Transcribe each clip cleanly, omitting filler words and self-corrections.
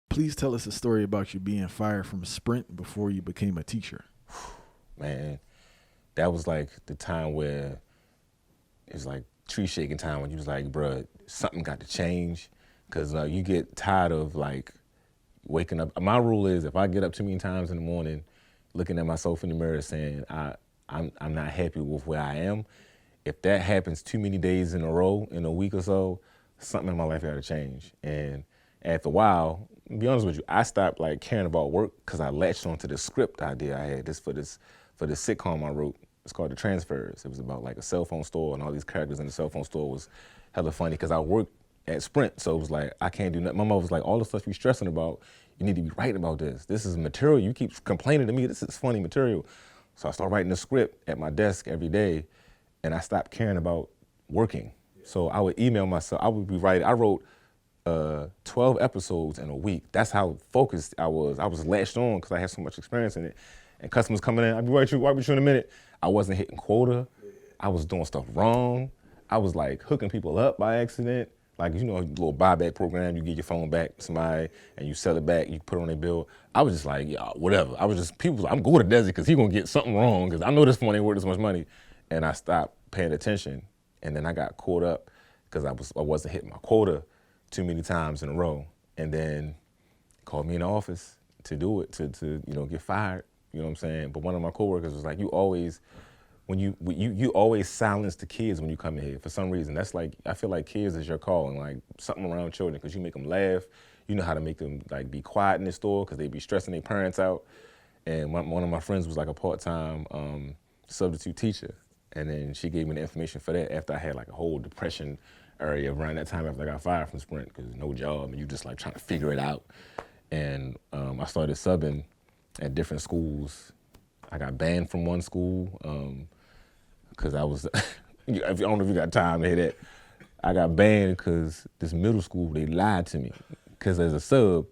Please tell us a story about you being fired from Sprint before you became a teacher. Man, that was like the time where it's like tree shaking time when you was like, bruh, something got to change. Cause you get tired of like waking up. My rule is if I get up too many times in the morning, looking at myself in the mirror saying I'm not happy with where I am, if that happens too many days in a row in a week or so, something in my life got to change. And after a while, to be honest with you, I stopped like caring about work because I latched onto the script idea I had for this sitcom I wrote. It's called The Transfers. It was about like a cell phone store and all these characters in the cell phone store was hella funny because I worked at Sprint, so it was like I can't do nothing. My mom was like, all the stuff you're stressing about, you need to be writing about this. This is material. You keep complaining to me. This is funny material. So I started writing the script at my desk every day, and I stopped caring about working. So I would email myself. I would be writing. I wrote 12 episodes in a week. That's how focused I was. I was latched on because I had so much experience in it. And customers coming in, I'd be right with you in a minute. I wasn't hitting quota. I was doing stuff wrong. I was like hooking people up by accident. Like, you know, a little buyback program, you get your phone back to somebody and you sell it back, you put it on their bill. I was just like, yeah, whatever. I was just, people, I'm going to Desi because he's going to get something wrong because I know this phone ain't worth this much money. And I stopped paying attention. And then I got caught up because I wasn't hitting my quota too many times in a row. And then called me in the office to do it, to get fired. You know what I'm saying? But one of my coworkers was like, you always silence the kids when you come in here for some reason. That's like, I feel like kids is your calling, like something around children, because you make them laugh. You know how to make them like be quiet in the store because they be stressing their parents out. And one of my friends was like a part-time substitute teacher. And then she gave me the information for that after I had like a whole depression area around that time after I got fired from Sprint because no job and you just like trying to figure it out. And I started subbing at different schools. I got banned from one school because I was, I don't know if you got time to hear that. I got banned because this middle school, they lied to me. Because as a sub,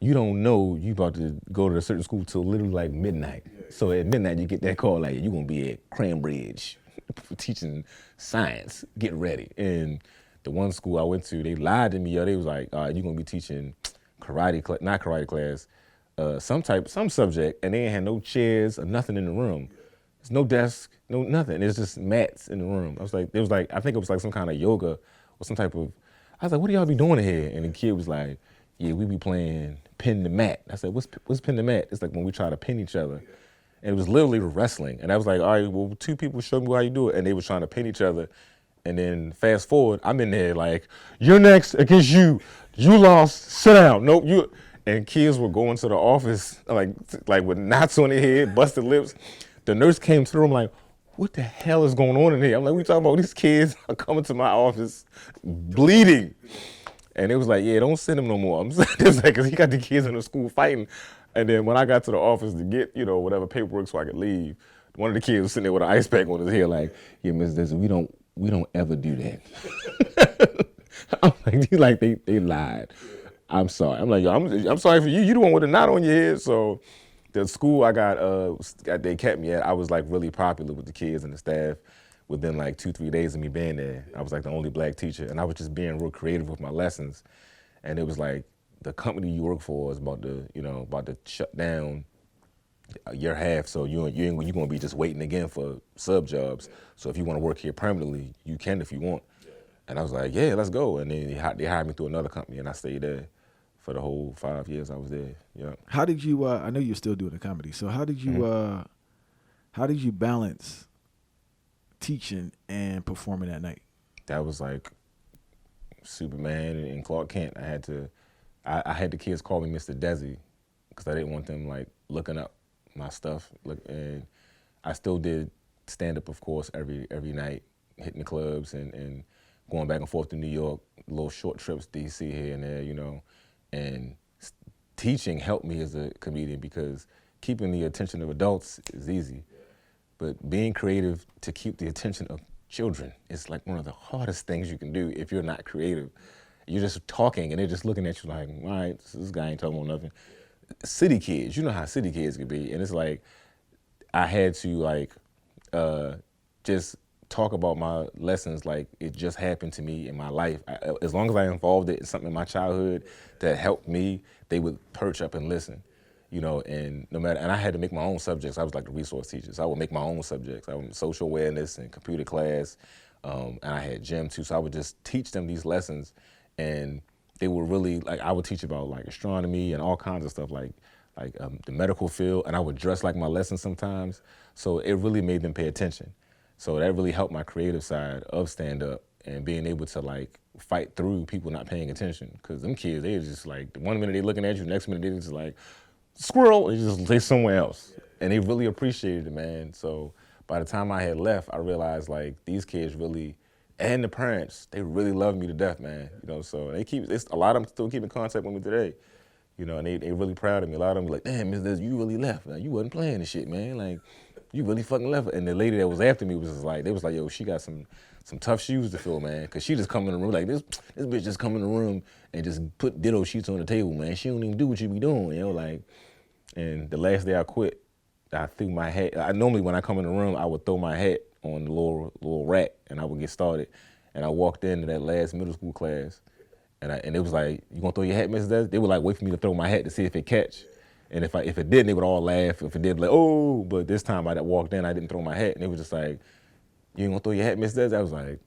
you don't know you about to go to a certain school till literally like midnight. So at midnight, you get that call like, you're going to be at Cranbridge teaching science, get ready. And the one school I went to, they lied to me. Yo, they was like, all right, you're going to be teaching not karate class, some subject, and they ain't had no chairs or nothing in the room. There's no desk, no nothing. There's just mats in the room. I think it was like some kind of yoga or some type of, I was like, what do y'all be doing here? And the kid was like, yeah, we be playing pin the mat. I said, what's pin the mat? It's like when we try to pin each other. And it was literally wrestling. And I was like, all right, well, two people showed me how you do it. And they were trying to pin each other. And then fast forward, I'm in there like, you're next against you. You lost, sit down. Nope, you. And kids were going to the office like with knots on their head, busted lips. The nurse came through, I'm like, what the hell is going on in here? I'm like, we talking about these kids are coming to my office bleeding. And it was like, yeah, don't send him no more. It was like, cause he got the kids in the school fighting. And then when I got to the office to get, whatever paperwork so I could leave, one of the kids was sitting there with an ice pack on his head like, yeah, Miss Desi, we don't ever do that. I'm like, they lied. I'm sorry. I'm like, yo, I'm sorry for you. You the one with a knot on your head. So the school I got, they kept me at, I was like really popular with the kids and the staff. Within like 2-3 days of me being there, I was like the only black teacher, and I was just being real creative with my lessons. And it was like, the company you work for is about to shut down a year and a half, so you're gonna be just waiting again for sub jobs. So if you want to work here permanently, you can if you want. And I was like, yeah, let's go. And then they hired me through another company, and I stayed there for the whole 5 years I was there. Yeah. How did you? I know you're still doing the comedy. So how did you? How did you balance teaching and performing at night? That was like Superman and Clark Kent. I had the kids call me Mr. Desi because I didn't want them like looking up my stuff. And I still did stand up, of course, every night, hitting the clubs and going back and forth to New York, little short trips, DC here and there, And teaching helped me as a comedian because keeping the attention of adults is easy. But being creative to keep the attention of children is like one of the hardest things you can do if you're not creative. You're just talking and they're just looking at you like, all right, this guy ain't talking about nothing. City kids, you know how city kids can be. And it's like, I had to like just talk about my lessons like it just happened to me in my life. As long as I involved it in something in my childhood that helped me, they would perch up and listen. You know, and no matter, and I had to make my own subjects. I was like the resource teacher, so I would make my own subjects. I was social awareness and computer class, and I had gym too. So I would just teach them these lessons, and they were really like, I would teach about like astronomy and all kinds of stuff, like the medical field, and I would dress like my lessons sometimes. So it really made them pay attention. So that really helped my creative side of stand up and being able to like fight through people not paying attention. Cause them kids, they just like, one minute they looking at you, the next minute they just like, squirrel, and just lay somewhere else. And they really appreciated it, man. So by the time I had left, I realized like these kids really, and the parents, they really love me to death, man. You know, so a lot of them still keep in contact with me today. You know, and they really proud of me. A lot of them be like, damn, Miss Des, you really left. Man. You wasn't playing this shit, man. Like, you really fucking left. And the lady that was after me was just like, they was like, yo, she got some tough shoes to fill, man. Cause she just come in the room like this bitch just come in the room and just put ditto sheets on the table, man. She don't even do what you be doing, you know, like. And the last day I quit, I threw my hat. Normally when I come in the room, I would throw my hat on the little rack and I would get started. And I walked into that last middle school class and it was like, you gonna throw your hat, Mrs. Des? They would like wait for me to throw my hat to see if it catch. And if it didn't, they would all laugh. If it did, like, oh, but this time I walked in, I didn't throw my hat. And it was just like, you ain't gonna throw your hat, Mrs. Des? I was like,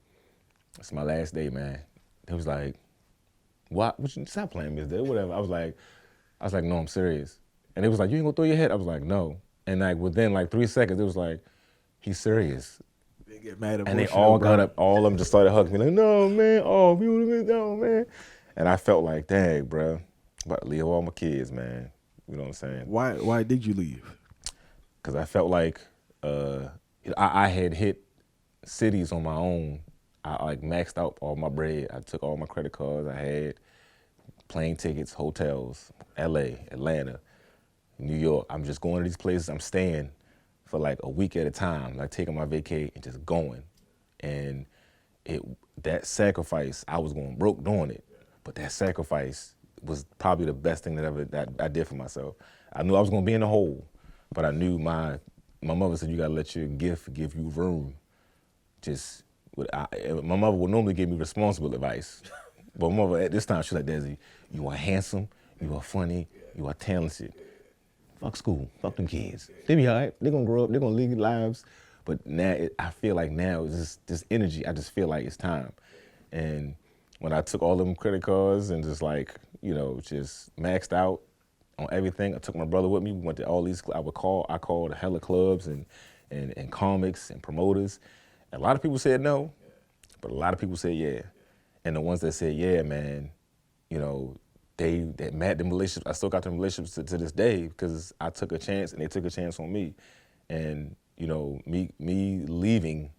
it's my last day, man. It was like, what? Stop playing, Mrs. Des, whatever. I was like, no, I'm serious. And it was like, you ain't gonna throw your hat? I was like, no. And like within like 3 seconds, it was like, he's serious. They get mad at and they all got up, all of them just started hugging me like, no, man, oh, you would have been down, man. And I felt like, dang, bro, I'm about to leave all my kids, man. You know what I'm saying? Why did you leave? Because I felt like I had hit cities on my own. I like maxed out all my bread. I took all my credit cards I had, plane tickets, hotels, LA, Atlanta, New York. I'm just going to these places. I'm staying for like a week at a time, like taking my vacay and just going. And that sacrifice, I was going broke doing it, but that sacrifice was probably the best thing that I did for myself. I knew I was going to be in the hole, but I knew my mother said, you got to let your gift give you room. My mother would normally give me responsible advice, but my mother at this time, she was like, Desi, you are handsome, you are funny, you are talented. Fuck school, fuck them kids. They be all right, they're going to grow up, they're going to live lives. But now, I feel like now, it's just this energy, I just feel like it's time. And when I took all them credit cards and just like, you know, just maxed out on everything, I took my brother with me, we went to all these, I called hella clubs and comics and promoters. And a lot of people said no, but a lot of people said yeah. And the ones that said yeah, man, you know, them relationships, I still got them relationships to this day because I took a chance and they took a chance on me. And, you know, me leaving,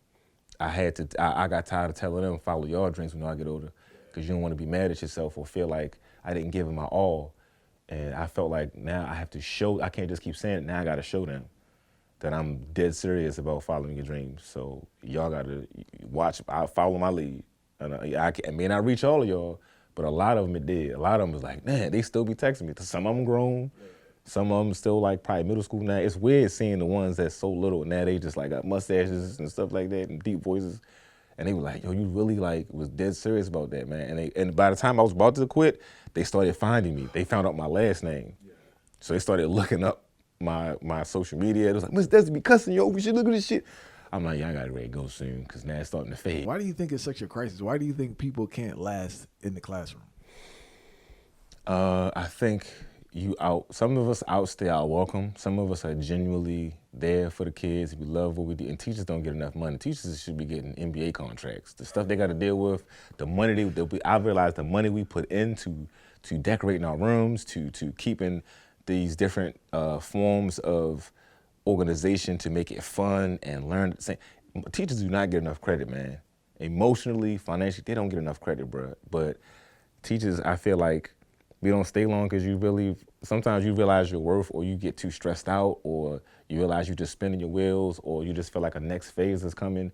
I got tired of telling them, follow your dreams when I get older, because you don't want to be mad at yourself or feel like I didn't give them my all. And I felt like now I have to show, I can't just keep saying it, now I got to show them that I'm dead serious about following your dreams. So y'all got to watch, follow my lead. And I may not reach all of y'all, but a lot of them it did. A lot of them was like, man, they still be texting me. Some of them grown, some of them still like probably middle school now. It's weird seeing the ones that's so little, now they just like got mustaches and stuff like that and deep voices. And they were like, yo, you really like was dead serious about that, man. And by the time I was about to quit, they started finding me. They found out my last name. So they started looking up my social media. It was like, Miss Desi be cussing, yo, we should look at this shit. I'm like, y'all gotta ready to go soon, because now it's starting to fade. Why do you think it's such a crisis? Why do you think people can't last in the classroom? I think some of us outstay our welcome. Some of us are genuinely there for the kids. We love what we do. And teachers don't get enough money. Teachers should be getting NBA contracts. The stuff they got to deal with, the money I realized the money we put into to decorating our rooms, to keeping these different forms of organization to make it fun and learn. Teachers do not get enough credit, man. Emotionally, financially, they don't get enough credit, bro. But teachers, I feel like we don't stay long because sometimes you realize your worth, or you get too stressed out, or you realize you're just spinning your wheels, or you just feel like a next phase is coming.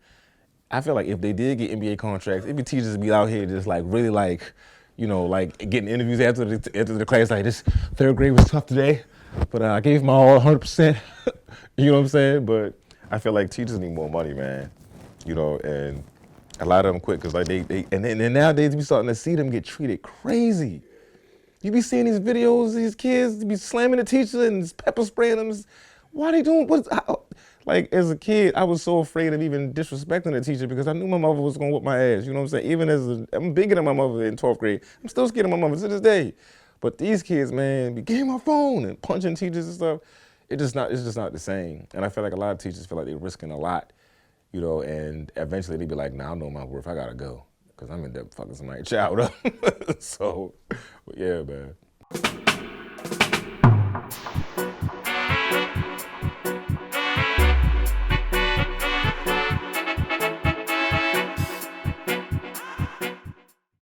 I feel like if they did get NBA contracts, it'd be teachers be out here just like really like, you know, like getting interviews after the class, like this third grade was tough today, but I gave my all 100%. You know what I'm saying? But I feel like teachers need more money, man. you know, and a lot of them quit because like and then nowadays we starting to see them get treated crazy. You be seeing these videos, these kids be slamming the teacher and pepper spraying them. Why are they doing? Like as a kid, I was so afraid of even disrespecting the teacher because I knew my mother was gonna whip my ass. You know what I'm saying? Even I'm bigger than my mother in 12th grade. I'm still scared of my mother to this day. But these kids, man, be getting my phone and punching teachers and stuff. It's just not the same. And I feel like a lot of teachers feel like they're risking a lot, you know, and eventually they be like, nah, I know my worth, I gotta go. Cause I'm in there fucking somebody's child up. So, yeah, man.